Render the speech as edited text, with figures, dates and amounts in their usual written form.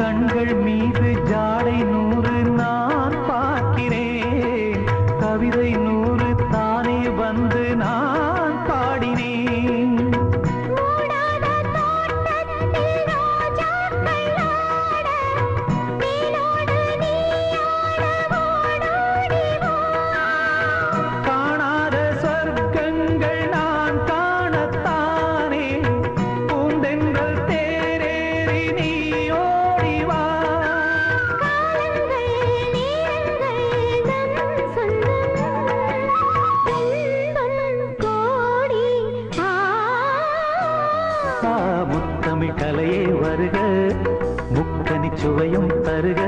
கண்கள் மீது ஜாடை 100 நான் பார்க்கிறேன். கவிதை 100 தானே வந்து நான் பாடினேன். காணாத சொர்க்கங்கள் நான் காணத்தானே பூந்தென்றல் தேரேறி நீ ஓடிவா. முத்தமிழ் கலையே வருக, முக்கனி சுவையும் தருக.